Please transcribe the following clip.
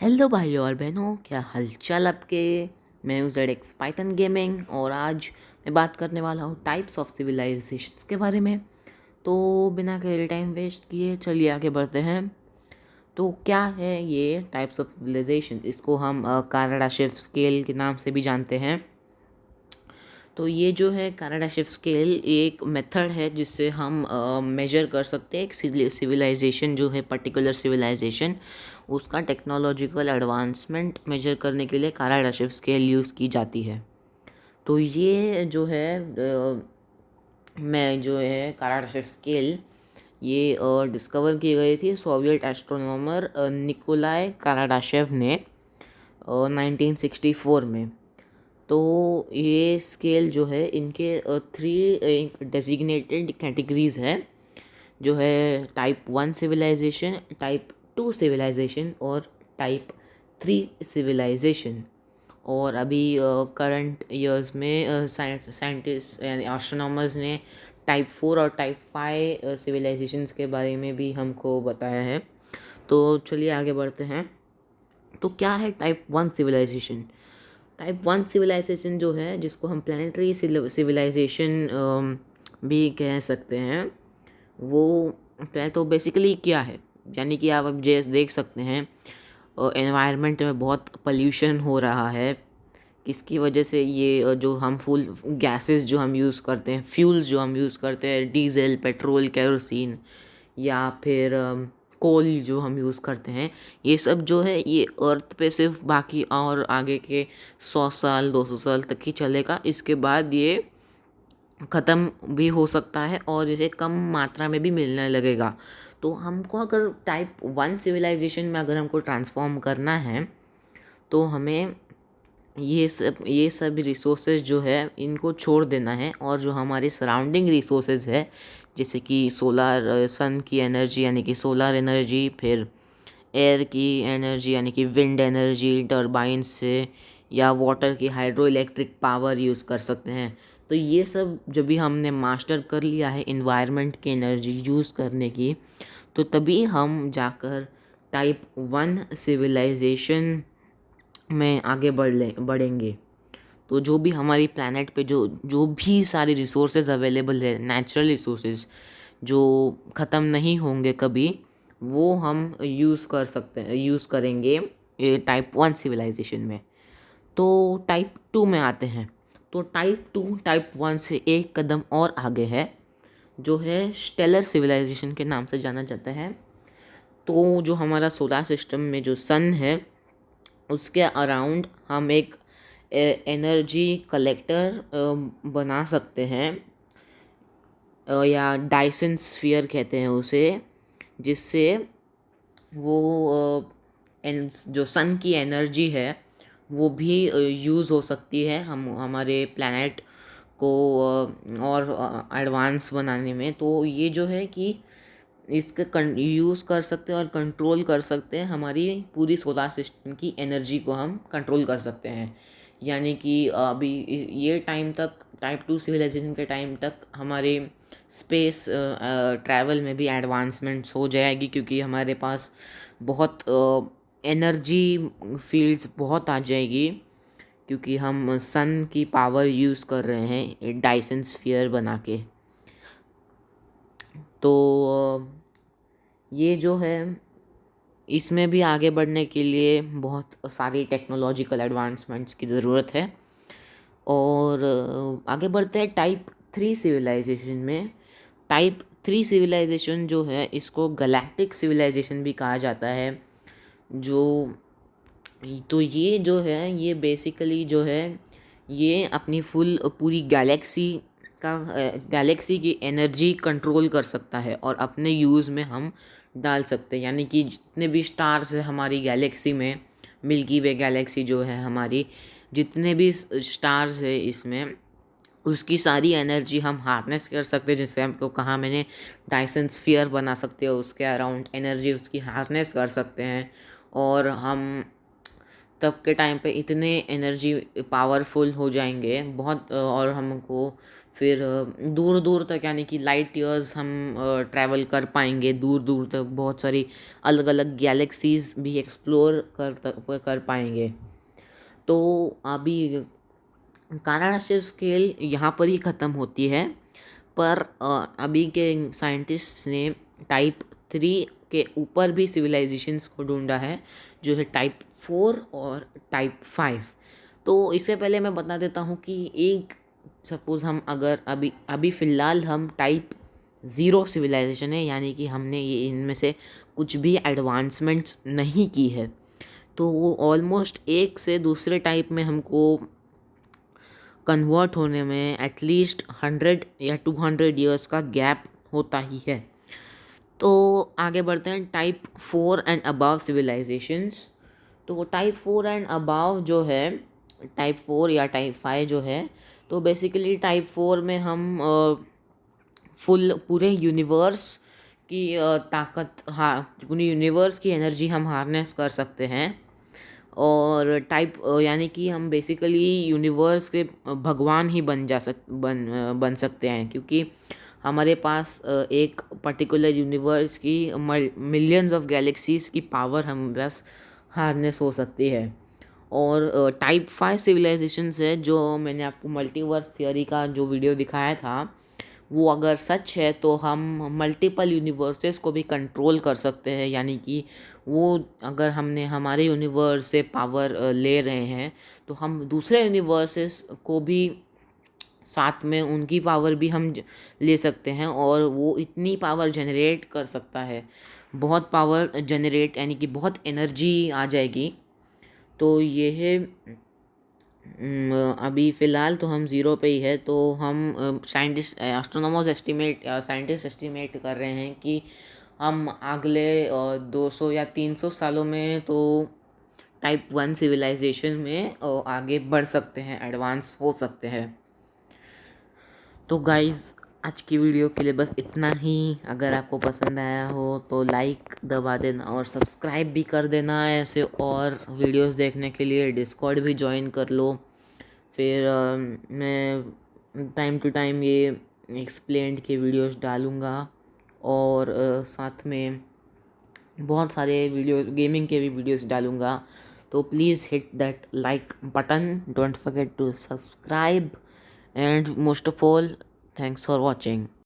Hello भाइयों और बहनों, क्या हालचाल आपके। मैं हूँ ZX पाइथन गेमिंग और आज मैं बात करने वाला हूँ टाइप्स ऑफ सिविलाइजेशंस के बारे में। तो बिना कोई टाइम वेस्ट किए चलिए आगे बढ़ते हैं। तो क्या है ये टाइप्स ऑफ सिविलाइजेशन? इसको हम काराडाशेव स्केल के नाम से भी जानते हैं। तो ये जो है काराडाशेव स्केल एक मेथड है जिससे हम मेजर कर सकते हैं एक सिविलाइजेशन जो है, पर्टिकुलर सिविलाइजेशन, उसका टेक्नोलॉजिकल एडवांसमेंट मेजर करने के लिए काराडाशेव स्केल यूज़ की जाती है। तो ये जो है मैं जो है काराडाशेव स्केल ये डिस्कवर की गई थी सोवियत एस्ट्रोनॉमर निकोलाई काराडाशेव ने 1964 में। तो ये स्केल जो है इनके थ्री डेजिग्नेटेड कैटेगरीज है, जो है टाइप 1 सिविलाइजेशन, टाइप 2 सिविलाइजेशन और टाइप 3 सिविलाइजेशन। और अभी करंट ईयर्स में साइंटिस्ट यानी एस्ट्रोनॉमर्स ने टाइप 4 और टाइप 5 सिविलाइजेशंस के बारे में भी हमको बताया है। तो चलिए आगे बढ़ते हैं। तो क्या है टाइप 1 सिविलाइजेशन? टाइप 1 सिविलाइजेशन जो है, जिसको हम प्लानिटरी सिविलाइजेशन भी कह सकते हैं, वो पहले तो बेसिकली क्या है, यानी कि आप अब जैसे देख सकते हैं एनवायरनमेंट में बहुत पोल्यूशन हो रहा है। किसकी वजह से? ये जो हार्मफुल गैसेस जो हम यूज़ करते हैं, फ्यूल्स जो हम यूज़ करते हैं, डीजल, पेट्रोल, केरोसिन या फिर कोल जो हम यूज़ करते हैं, ये सब जो है ये अर्थ पे सिर्फ बाकी और आगे के 100 साल 200 साल तक ही चलेगा। इसके बाद ये ख़त्म भी हो सकता है और इसे कम मात्रा में भी मिलने लगेगा। तो हमको अगर टाइप 1 सिविलाइजेशन में अगर हमको ट्रांसफॉर्म करना है, तो हमें ये सब रिसोर्सेज जो है इनको छोड़ देना है, और जो हमारे सराउंडिंग रिसोर्सेज है, जैसे कि सोलर सन की एनर्जी यानी कि सोलर एनर्जी, फिर एयर की एनर्जी यानी कि विंड एनर्जी टर्बाइन से, या वाटर की हाइड्रो इलेक्ट्रिक पावर यूज़ कर सकते हैं। तो ये सब जब भी हमने मास्टर कर लिया है इन्वायरमेंट की एनर्जी यूज़ करने की, तो तभी हम जाकर टाइप 1 सिविलाइजेशन में आगे बढ़ेंगे। तो जो भी हमारी प्लैनेट पे जो जो भी सारे रिसोर्सेज अवेलेबल है, नेचुरल रिसोर्सेज जो ख़त्म नहीं होंगे कभी, वो हम यूज़ करेंगे टाइप 1 सिविलाइजेशन में। तो टाइप 2 में आते हैं। तो टाइप 2 टाइप 1 से एक कदम और आगे है, जो है स्टेलर सिविलाइजेशन के नाम से जाना जाता है। तो जो हमारा सोलर सिस्टम में जो सन है, उसके अराउंड हम एक एनर्जी कलेक्टर बना सकते हैं, या डायसन स्फीयर कहते हैं उसे, जिससे वो जो सन की एनर्जी है वो भी यूज़ हो सकती है हमारे प्लैनेट को और एडवांस बनाने में। तो ये जो है कि इसका यूज़ कर सकते हैं और कंट्रोल कर सकते हैं, हमारी पूरी सोलर सिस्टम की एनर्जी को हम कंट्रोल कर सकते हैं। यानी कि अभी ये टाइम तक, टाइप 2 सिविलाइजेशन के टाइम तक हमारे स्पेस ट्रैवल में भी एडवांसमेंट्स हो जाएगी, क्योंकि हमारे पास बहुत एनर्जी फील्ड्स बहुत आ जाएगी, क्योंकि हम सन की पावर यूज़ कर रहे हैं एक डायसन स्फीयर बना के। तो ये जो है, इसमें भी आगे बढ़ने के लिए बहुत सारी टेक्नोलॉजिकल एडवांसमेंट्स की ज़रूरत है। और आगे बढ़ते हैं टाइप 3 सिविलाइजेशन में। टाइप 3 सिविलाइजेशन जो है, इसको गैलेक्टिक सिविलाइजेशन भी कहा जाता है। जो तो ये जो है, ये बेसिकली जो है, ये अपनी पूरी गैलेक्सी की एनर्जी कंट्रोल कर सकता है और अपने यूज़ में हम डाल सकते हैं। यानी कि जितने भी स्टार्स है हमारी गैलेक्सी में, मिल्की वे गैलेक्सी जो है हमारी, जितने भी स्टार्स है इसमें, उसकी सारी एनर्जी हम हार्नेस कर सकते हैं। जैसे हमको कहा मैंने, डायसन स्फीयर बना सकते हो, उसके अराउंड एनर्जी उसकी हार्नेस कर सकते हैं। और हम तब के टाइम पे इतने एनर्जी पावरफुल हो जाएंगे बहुत, और हमको फिर दूर दूर तक, यानी कि लाइट ईयर्स हम ट्रैवल कर पाएंगे दूर दूर तक, बहुत सारी अलग अलग गैलेक्सीज भी एक्सप्लोर कर पाएंगे। तो अभी कानाडासिव स्केल यहाँ पर ही ख़त्म होती है, पर अभी के साइंटिस्ट ने टाइप 3 के ऊपर भी सिविलाइजेशंस को ढूंढा है, जो है टाइप 4 और टाइप 5। तो इससे पहले मैं बता देता हूँ कि एक सपोज़ हम अगर अभी अभी फ़िलहाल हम टाइप 0 सिविलाइजेशन है, यानी कि हमने ये इनमें से कुछ भी एडवांसमेंट्स नहीं की है, तो वो ऑलमोस्ट एक से दूसरे टाइप में हमको कन्वर्ट होने में एटलीस्ट 100 या 200 ईयर्स का गैप होता ही है। तो आगे बढ़ते हैं टाइप 4 एंड अबव सिविलाइजेशंस। तो टाइप 4 एंड अबव जो है, टाइप 4 या टाइप 5 जो है, तो बेसिकली टाइप 4 में हम फुल पूरे यूनिवर्स की ताकत, हाँ, पूरी यूनिवर्स की एनर्जी हम हार्नेस कर सकते हैं। और टाइप यानी कि हम बेसिकली यूनिवर्स के भगवान ही बन सकते हैं, क्योंकि हमारे पास एक पर्टिकुलर यूनिवर्स की मिलियंस ऑफ गैलेक्सीज की पावर हम बस हार्नेस हो सकती है। और टाइप 5 सिविलाइजेशंस है, जो मैंने आपको मल्टीवर्स थियोरी का जो वीडियो दिखाया था, वो अगर सच है तो हम मल्टीपल यूनिवर्सेस को भी कंट्रोल कर सकते हैं, यानी कि वो अगर हमने हमारे यूनिवर्स से पावर ले रहे हैं, तो हम दूसरे यूनिवर्सेस को भी साथ में उनकी पावर भी हम ले सकते हैं, और वो इतनी पावर जनरेट कर सकता है, बहुत पावर जनरेट, यानी कि बहुत एनर्जी आ जाएगी। तो ये है अभी फ़िलहाल तो हम ज़ीरो पे ही है, तो हम scientist astronomers estimate scientist estimate कर रहे हैं कि हम अगले 200 या 300 सालों में तो टाइप 1 सिविलाइजेशन में आगे बढ़ सकते हैं, एडवांस हो सकते हैं। तो गाइज़, आज की वीडियो के लिए बस इतना ही। अगर आपको पसंद आया हो तो लाइक दबा देना और सब्सक्राइब भी कर देना। ऐसे और वीडियोस देखने के लिए डिस्कॉर्ड भी ज्वाइन कर लो। फिर मैं टाइम टू टाइम ये एक्सप्लेन्ड के वीडियोस डालूँगा, और साथ में बहुत सारे वीडियो गेमिंग के भी वीडियोस डालूँगा। तो please hit that like button, don't forget to subscribe, and most of all, thanks for watching.